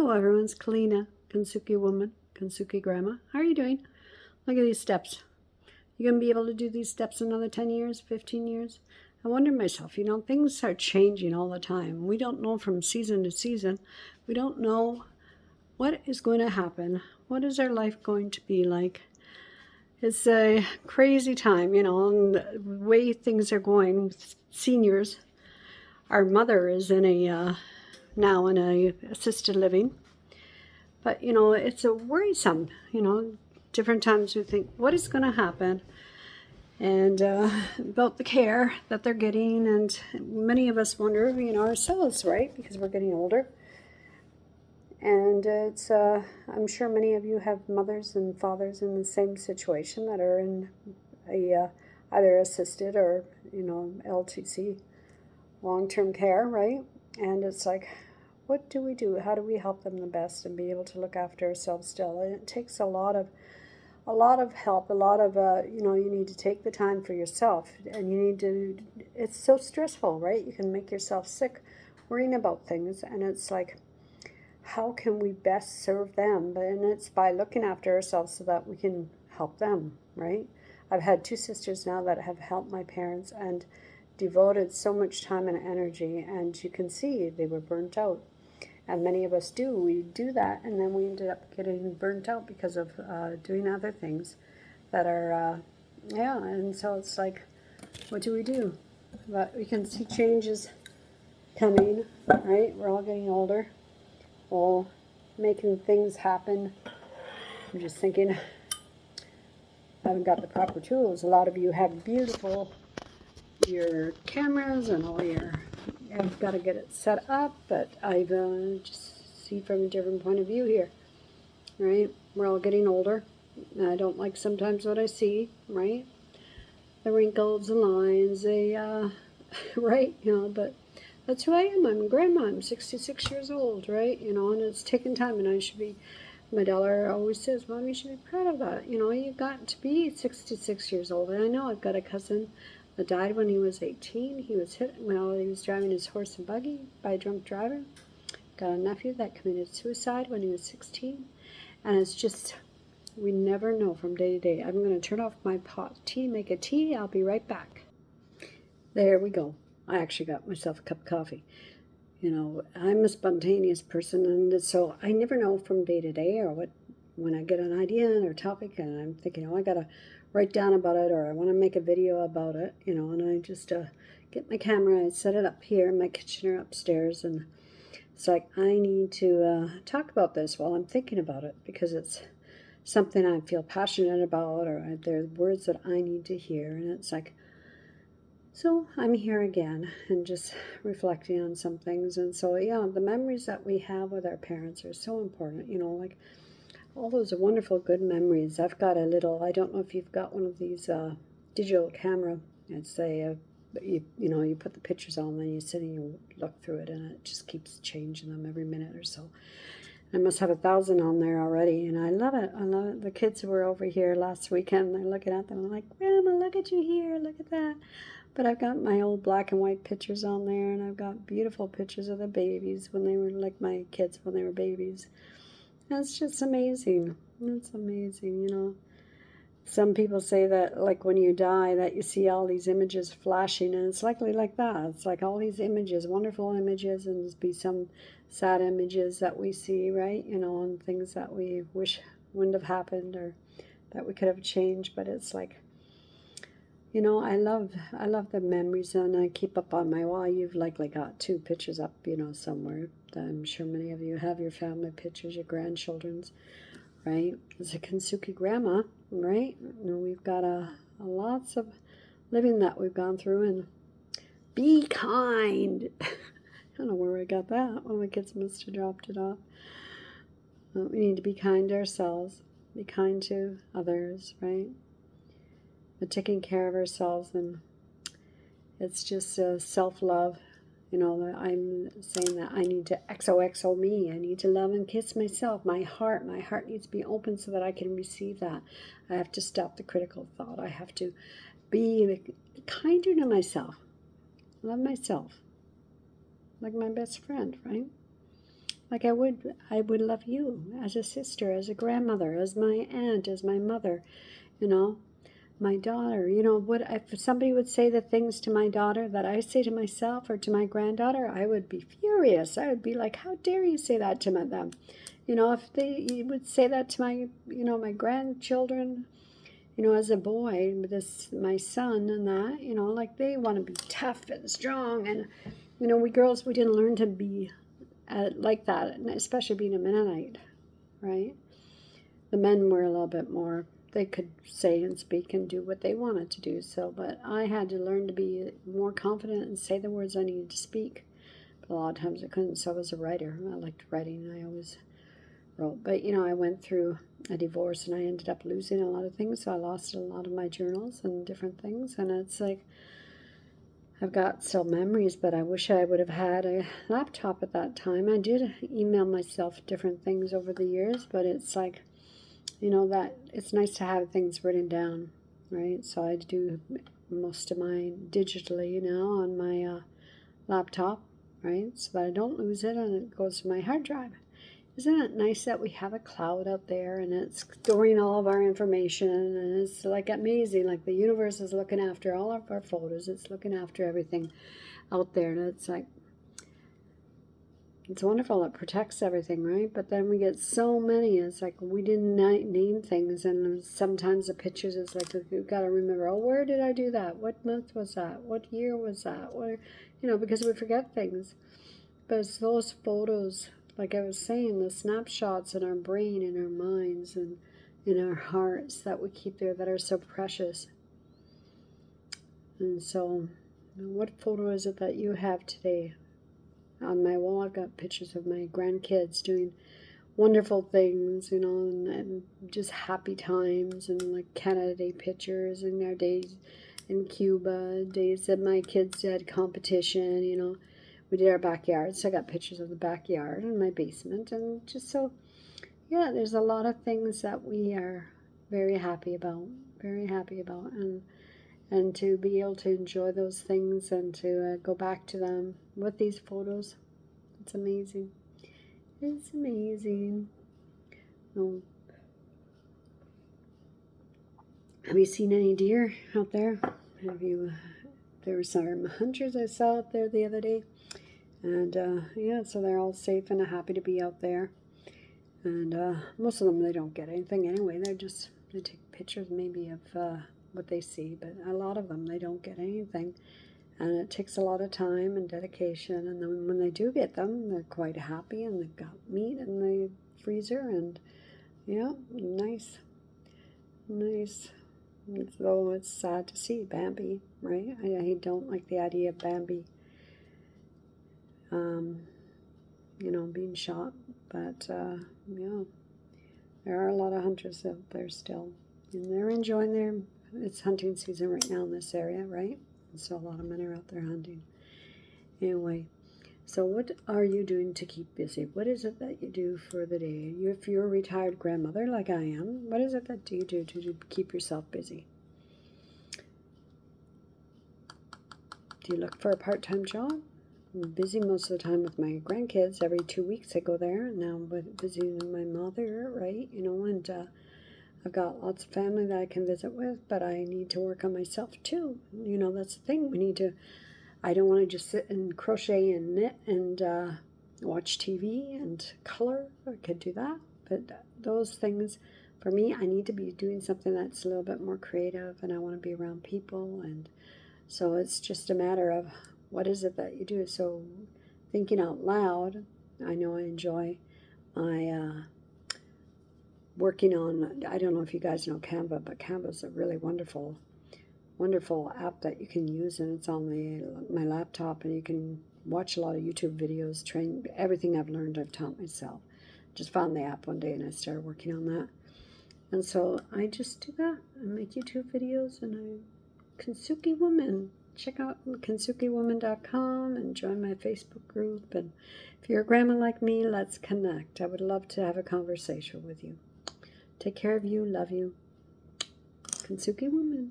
Hello everyone, it's Kalina, Kansuki woman, Kansuki grandma. How are you doing? Look at these steps. You gonna be able to do these steps another 10 years, 15 years? I wonder myself, things are changing all the time. We don't know from season to season. We don't know what is going to happen. What is our life going to be like? It's a crazy time, and the way things are going with seniors. Our mother is now in a assisted living. But, it's a worrisome, different times we think, what is going to happen? And about the care that they're getting. And many of us wonder, ourselves, right? Because we're getting older. And I'm sure many of you have mothers and fathers in the same situation that are in either assisted or, LTC, long-term care, right? And it's like, what do we do? How do we help them the best and be able to look after ourselves still? And it takes a lot of help, a lot of, you need to take the time for yourself, and it's so stressful, right? You can make yourself sick worrying about things, and it's like, how can we best serve them? And it's by looking after ourselves so that we can help them, right? I've had 2 sisters now that have helped my parents and devoted so much time and energy, and you can see they were burnt out. And many of us do. We do that, and then we ended up getting burnt out because of doing other things that are, and so it's like, what do we do? But we can see changes coming, right? We're all getting older, all making things happen. I'm just thinking, I haven't got the proper tools. A lot of you have your cameras and I've got to get it set up, but I've just see from a different point of view here, right? We're all getting older. I don't like sometimes what I see, right? The wrinkles, the lines, right? But that's who I am. I'm a grandma. I'm 66 years old, right? And it's taken time, and I should be. My daughter always says, "Mom, you should be proud of that. You got to be 66 years old." And I know I've got a cousin that died when he was 18. He was hit while he was driving his horse and buggy by a drunk driver. Got a nephew that committed suicide when he was 16. And it's just, we never know from day to day. I'm going to turn off my pot of tea, make a tea. I'll be right back. There we go. I actually got myself a cup of coffee. I'm a spontaneous person, and so I never know from day to day or when I get an idea or topic and I'm thinking, I got to write down about it, or I want to make a video about it, and I just get my camera, I set it up here in my kitchen or upstairs, and it's like, I need to talk about this while I'm thinking about it, because it's something I feel passionate about, or there are words that I need to hear, and it's like, so I'm here again and just reflecting on some things. And so, the memories that we have with our parents are so important, like all those wonderful good memories. I've got I don't know if you've got one of these digital camera. It's you put the pictures on, then you sit and you look through it, and it just keeps changing them every minute or so. I must have 1,000 on there already, and I love it. I love it. The kids were over here last weekend. They're looking at them. I'm like, Grandma, look at you here. Look at that. But I've got my old black and white pictures on there, and I've got beautiful pictures of the babies when they were like my kids when they were babies. And it's just amazing. It's amazing, Some people say that, like, when you die, that you see all these images flashing, and it's likely like that. It's like all these images, wonderful images, and there's be some sad images that we see, right? And things that we wish wouldn't have happened or that we could have changed. But it's like, I love the memories, and I keep up on my wall. You've likely got 2 pictures up, somewhere. I'm sure many of you have your family pictures, your grandchildren's, right? As a Kansuki grandma, right? We've got lots of living that we've gone through, and be kind. I don't know where I got that. Well, my kids must have dropped it off. We need to be kind to ourselves, be kind to others, right? But taking care of ourselves, and it's just self-love. I'm saying that I need to XOXO me. I need to love and kiss myself. My heart needs to be open so that I can receive that. I have to stop the critical thought. I have to be kinder to myself. Love myself like my best friend, right? Like I would love you as a sister, as a grandmother, as my aunt, as my mother, you know, my daughter. You know, what if somebody would say the things to my daughter that I say to myself or to my granddaughter, I would be furious. I would be like, how dare you say that to them? You know, if they would say that to my, my grandchildren, as a boy, my son and that, like they want to be tough and strong. And, we girls, we didn't learn to be like that, especially being a Mennonite, right? The men were a little bit more, they could say and speak and do what they wanted to do. So, but I had to learn to be more confident and say the words I needed to speak. But a lot of times I couldn't, so I was a writer. I liked writing, and I always wrote. But, I went through a divorce and I ended up losing a lot of things. So I lost a lot of my journals and different things. And it's like, I've got still memories, but I wish I would have had a laptop at that time. I did email myself different things over the years, but it's like, that it's nice to have things written down, right? So I do most of mine digitally now on my laptop, right? So that I don't lose it and it goes to my hard drive. Isn't it nice that we have a cloud out there and it's storing all of our information, and it's like amazing, like the universe is looking after all of our photos, it's looking after everything out there, and it's like, it's wonderful, it protects everything, right? But then we get so many, it's like we didn't name things, and sometimes the pictures, it's like you've got to remember, oh, where did I do that? What month was that? What year was that? What, because we forget things. But it's those photos, like I was saying, the snapshots in our brain, in our minds, and in our hearts that we keep there that are so precious. And so, what photo is it that you have today? On my wall, I've got pictures of my grandkids doing wonderful things, and just happy times, and like Canada Day pictures, and our days in Cuba, days that my kids had competition, we did our backyard, so I got pictures of the backyard and my basement, and just so, yeah, there's a lot of things that we are very happy about, and to be able to enjoy those things and to go back to them with these photos, it's amazing. It's amazing. Oh. Have you seen any deer out there? There were some hunters I saw out there the other day. And yeah, so they're all safe and happy to be out there. And most of them, they don't get anything anyway. They take pictures maybe of what they see, but a lot of them, they don't get anything. And it takes a lot of time and dedication. And then when they do get them, they're quite happy, and they've got meat in the freezer, and yeah, nice. Though it's sad to see Bambi, right? I don't like the idea of Bambi being shot, but yeah, there are a lot of hunters out there still, and they're enjoying it's hunting season right now in this area, right? And so a lot of men are out there hunting. Anyway, so what are you doing to keep busy? What is it that you do for the day? If you're a retired grandmother like I am, what is it that you do to keep yourself busy? Do you look for a part-time job? I'm busy most of the time with my grandkids. Every 2 weeks I go there. Now I'm busy with my mother, right? And I've got lots of family that I can visit with, but I need to work on myself too. That's the thing. I don't want to just sit and crochet and knit and watch TV and color. I could do that, but those things, for me, I need to be doing something that's a little bit more creative, and I want to be around people, and so it's just a matter of what is it that you do. So thinking out loud, I know I enjoy my working on, I don't know if you guys know Canva, but Canva is a really wonderful app that you can use, and it's on my laptop, and you can watch a lot of YouTube videos, train everything I've learned, I've taught myself. Just found the app one day and I started working on that. And so I just do that. I make YouTube videos, and Kensuke Woman. Check out KensukeWoman.com and join my Facebook group. And if you're a grandma like me, let's connect. I would love to have a conversation with you. Take care of you. Love you. Kensuke Woman.